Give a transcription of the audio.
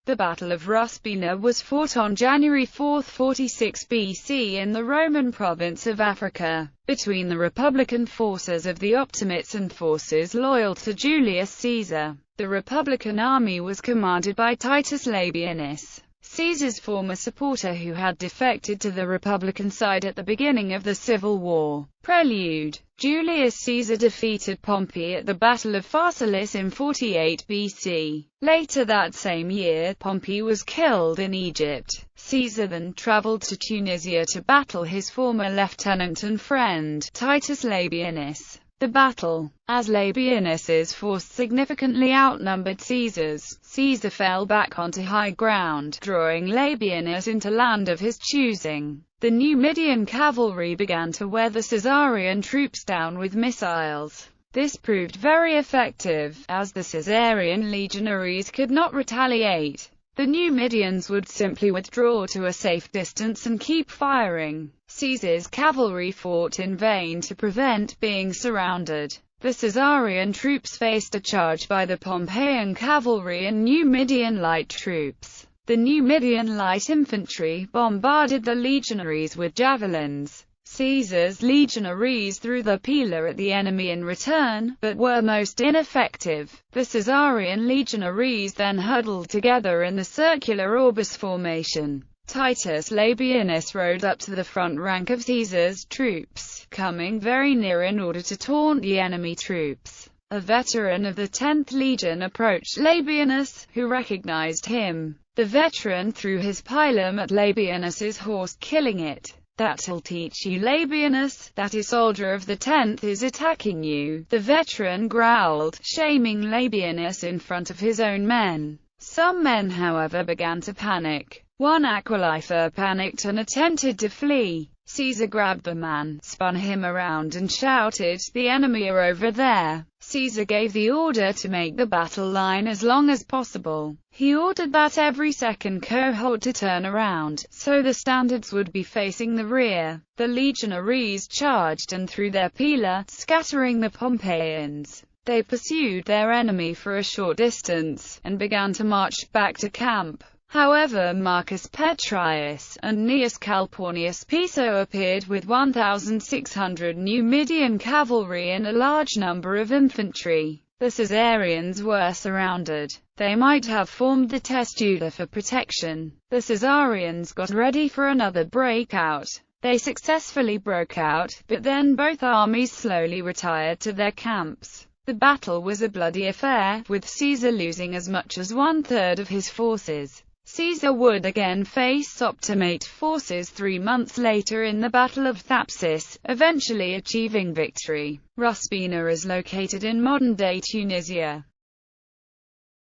The Battle of Ruspina was fought on January 4, 46 BC in the Roman province of Africa, between the Republican forces of the Optimates and forces loyal to Julius Caesar. The Republican army was commanded by Titus Labienus, Caesar's former supporter who had defected to the Republican side at the beginning of the Civil War. Prelude: Julius Caesar defeated Pompey at the Battle of Pharsalus in 48 BC. Later that same year, Pompey was killed in Egypt. Caesar then traveled to Tunisia to battle his former lieutenant and friend, Titus Labienus. The battle. As Labienus's force significantly outnumbered Caesar's, Caesar fell back onto high ground, drawing Labienus into land of his choosing. The Numidian cavalry began to wear the Caesarian troops down with missiles. This proved very effective, as the Caesarian legionaries could not retaliate. The Numidians would simply withdraw to a safe distance and keep firing. Caesar's cavalry fought in vain to prevent being surrounded. The Caesarian troops faced a charge by the Pompeian cavalry and Numidian light troops. The Numidian light infantry bombarded the legionaries with javelins. Caesar's legionaries threw the pila at the enemy in return, but were most ineffective. The Caesarian legionaries then huddled together in the circular orbis formation. Titus Labienus rode up to the front rank of Caesar's troops, coming very near in order to taunt the enemy troops. A veteran of the 10th Legion approached Labienus, who recognized him. The veteran threw his pilum at Labienus's horse, killing it. "That'll teach you, Labienus, that a soldier of the 10th is attacking you," the veteran growled, shaming Labienus in front of his own men. Some men, however, began to panic. One Aquilifer panicked and attempted to flee. Caesar grabbed the man, spun him around and shouted, "The enemy are over there." Caesar gave the order to make the battle line as long as possible. He ordered that every second cohort to turn around, so the standards would be facing the rear. The legionaries charged and threw their pila, scattering the Pompeians. They pursued their enemy for a short distance, and began to march back to camp. However, Marcus Petraius and Gnaeus Calpurnius Piso appeared with 1,600 Numidian cavalry and a large number of infantry. The Caesarians were surrounded. They might have formed the testudo for protection. The Caesarians got ready for another breakout. They successfully broke out, but then both armies slowly retired to their camps. The battle was a bloody affair, with Caesar losing as much as one-third of his forces. Caesar would again face Optimate forces 3 months later in the Battle of Thapsus, eventually achieving victory. Ruspina is located in modern-day Tunisia.